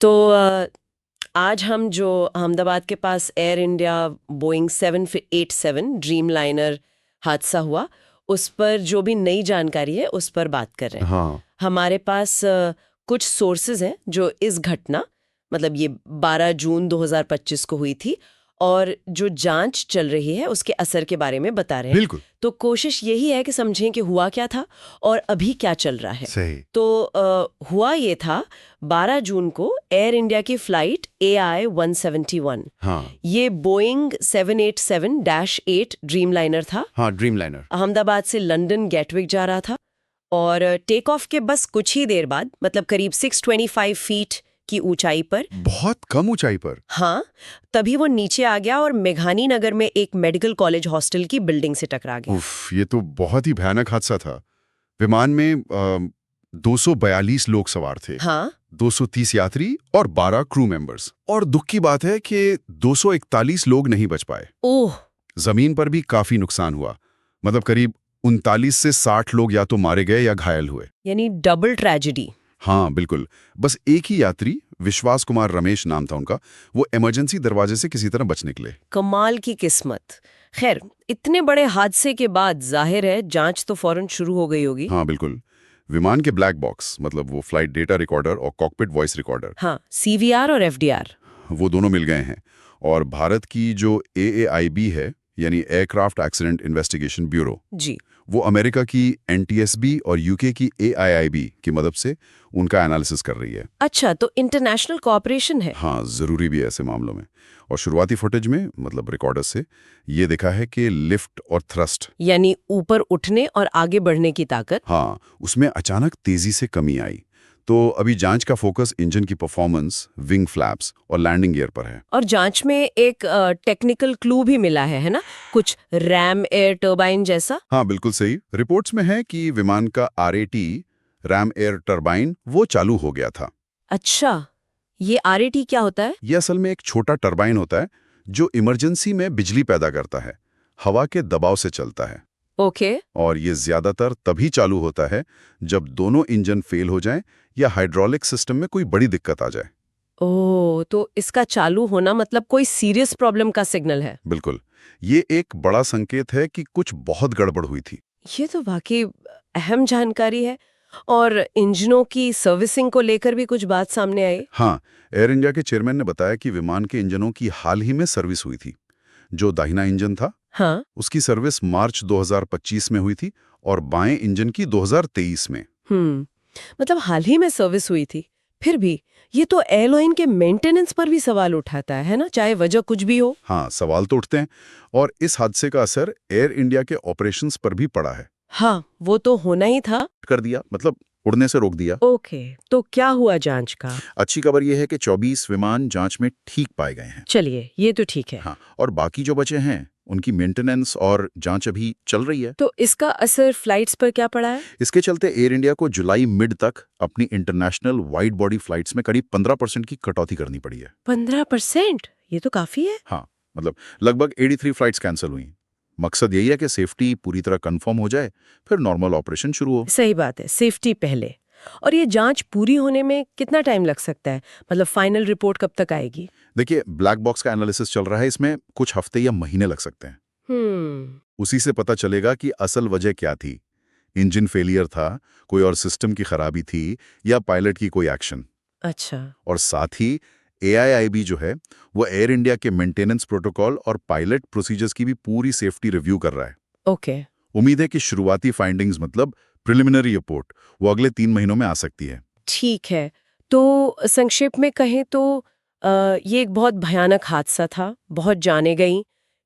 तो आज हम जो अहमदाबाद के पास Air India Boeing 787 Dreamliner हादसा हुआ, उस पर जो भी नई जानकारी है उस पर बात कर रहे हैं। हाँ। हमारे पास कुछ सोर्सेज हैं जो इस घटना मतलब ये 12 जून 2025 को हुई थी और जो जांच चल रही है उसके असर के बारे में बता रहे हैं। बिल्कुल तो कोशिश यही है कि समझें कि हुआ क्या था और अभी क्या चल रहा है। सही। तो हुआ ये था 12 जून को एयर इंडिया की फ्लाइट AI 171, हाँ ये बोइंग 787-8 ड्रीम लाइनर था। हाँ, ड्रीम लाइनर। अहमदाबाद से लंदन गेटविक जा रहा था और टेक ऑफ के बस कुछ ही देर बाद मतलब करीब 625 फीट की ऊंचाई पर, बहुत कम ऊंचाई पर। हाँ, तभी वो नीचे आ गया और मेघानी नगर में एक मेडिकल कॉलेज हॉस्टल की बिल्डिंग से टकरा गया। उफ, ये तो बहुत ही भयानक हादसा था। विमान में 242 लोग सवार थे। हाँ, 230 यात्री और 12 क्रू मेंबर्स। और दुख की बात है कि 241 लोग नहीं बच पाए। ओह, जमीन पर भी काफी नुकसान हुआ। मतलब करीब 39 से 60 लोग या तो मारे गए या घायल हुए। यानी डबल ट्रेजेडी। हाँ बिल्कुल। बस एक ही यात्री, विश्वास कुमार रमेश नाम था उनका, वो इमरजेंसी दरवाजे से किसी तरह बच निकले। कमाल की किस्मत। खैर, इतने बड़े हादसे के बाद जाहिर है जांच तो फौरन शुरू हो गई होगी। हाँ बिल्कुल। विमान के ब्लैक बॉक्स, मतलब वो फ्लाइट डेटा रिकॉर्डर और कॉकपिट वॉइस रिकॉर्डर, हाँ, CVR और FDR। वो दोनों मिल गए हैं। और भारत की जो AAIB है, यानी एयरक्राफ्ट एक्सीडेंट इन्वेस्टिगेशन ब्यूरो, जी, वो अमेरिका की NTSB और UK की AIIB की मदद से उनका एनालिसिस कर रही है। अच्छा, तो इंटरनेशनल कोऑपरेशन है। हाँ, जरूरी भी है ऐसे मामलों में। और शुरुआती फुटेज में, मतलब रिकॉर्डर से, ये दिखा है कि लिफ्ट और थ्रस्ट, यानी ऊपर उठने और आगे बढ़ने की ताकत। हाँ, उसमें अचानक तेजी से कमी आई। तो अभी जांच का फोकस इंजन की परफॉर्मेंस, विंग फ्लैप्स और लैंडिंग गियर पर है। और जांच में एक टेक्निकल क्लू भी मिला है ना? कुछ रैम एयर टर्बाइन जैसा। हाँ बिल्कुल सही। रिपोर्ट्स में है कि विमान का RAT, रैम एयर टरबाइन, वो चालू हो गया था। अच्छा, ये RAT क्या होता है? ये असल में एक छोटा टरबाइन होता है जो इमरजेंसी में बिजली पैदा करता है, हवा के दबाव से चलता है। ओके। और ये ज्यादातर तभी चालू होता है जब दोनों इंजन फेल हो जाएं या हाइड्रोलिक सिस्टम में कोई बड़ी दिक्कत आ जाए। ओह, तो इसका चालू होना मतलब कोई सीरियस प्रॉब्लम का सिग्नल है। बिल्कुल। ये एक बड़ा संकेत है कि कुछ बहुत गड़बड़ हुई थी। ये तो वाकई अहम जानकारी है। और इंजनों की सर्विसिंग को लेकर भी कुछ बात सामने आई। हाँ, एयर इंडिया के चेयरमैन ने बताया कि विमान के इंजनों की हाल ही में सर्विस हुई थी। जो दाहिना इंजन था, हाँ। उसकी सर्विस मार्च 2025 में हुई थी और बाएं इंजन की 2023 में। मतलब हाल ही में सर्विस हुई थी। फिर भी ये तो एयरलाइन के मेंटेनेंस पर भी सवाल उठाता है ना, चाहे वजह कुछ भी हो। हाँ, सवाल तो उठते हैं। और इस हादसे का असर एयर इंडिया के ऑपरेशंस पर भी पड़ा है। हाँ, वो तो होना ही था। कर दिया, मतलब उड़ने से रोक दिया। ओके, तो क्या हुआ जांच का? अच्छी खबर यह है कि 24 विमान जांच में ठीक पाए गए हैं। चलिए, ये तो ठीक है। हाँ, और बाकी जो बचे हैं उनकी मेंटेनेंस और जांच अभी चल रही है। तो इसका असर फ्लाइट्स पर क्या पड़ा है? इसके चलते एयर इंडिया को जुलाई मिड तक अपनी इंटरनेशनल वाइड बॉडी फ्लाइट्स में करीब 15% की कटौती करनी पड़ी है। 15%? ये तो काफी है। हाँ, मतलब लगभग 83 फ्लाइट्स कैंसिल हुई। मकसद यही है कि सेफ्टी पूरी तरह कंफर्म हो जाए, फिर नॉर्मल ऑपरेशन शुरू हो। सही बात है, सेफ्टी पहले। और ये जांच पूरी होने में कितना टाइम लग सकता है? मतलब फाइनल रिपोर्ट कब तक आएगी? देखिए, ब्लैक बॉक्स का एनालिसिस चल रहा है, इसमें कुछ हफ्ते या महीने लग सकते हैं। उसी से पता चलेगा कि असल वजह क्या थी। इंजन फेलियर था, कोई और सिस्टम की खराबी थी, या पायलट की कोई एक्शन। अच्छा। और साथ ही AIIB जो है, वो एयर इंडिया के मेंटेनेंस प्रोटोकॉल और पायलट प्रोसीजर्स की भी पूरी सेफ्टी रिव्यू कर रहा है। ओके। उम्मीद है कि शुरुआती फाइंडिंग्स, मतलब प्रिलिमिनरी रिपोर्ट, वो अगले 3 महीनों में आ सकती है। ठीक है। तो संक्षेप में कहें तो ये एक बहुत भयानक हादसा था, बहुत जाने गई।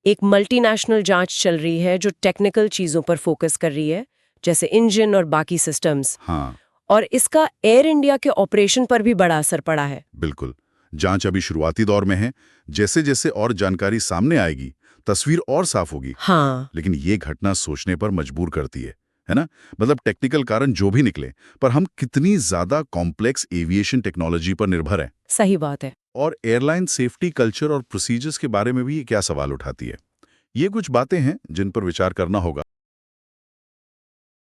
एक मल्टीनेशनल जांच चल रही है जो टेक्निकल चीज़ों पर फोकस कर रही है, जैसे इंजन और बाकी सिस्टम्स। हाँ और इसका एयर इंडिया के ऑपरेशन पर भी बड़ा असर पड़ा है। बिल्कुल। जांच अभी शुरुआती दौर में है। जैसे जैसे और जानकारी सामने आएगी, तस्वीर और साफ होगी। हाँ, लेकिन ये घटना सोचने पर मजबूर करती है ना? मतलब टेक्निकल कारण जो भी निकले, पर हम कितनी ज्यादा कॉम्प्लेक्स एविएशन टेक्नोलॉजी पर निर्भर हैं। सही बात है। और एयरलाइन सेफ्टी कल्चर और प्रोसीजर्स के बारे में भी ये क्या सवाल उठाती है। ये कुछ बातें हैं जिन पर विचार करना होगा।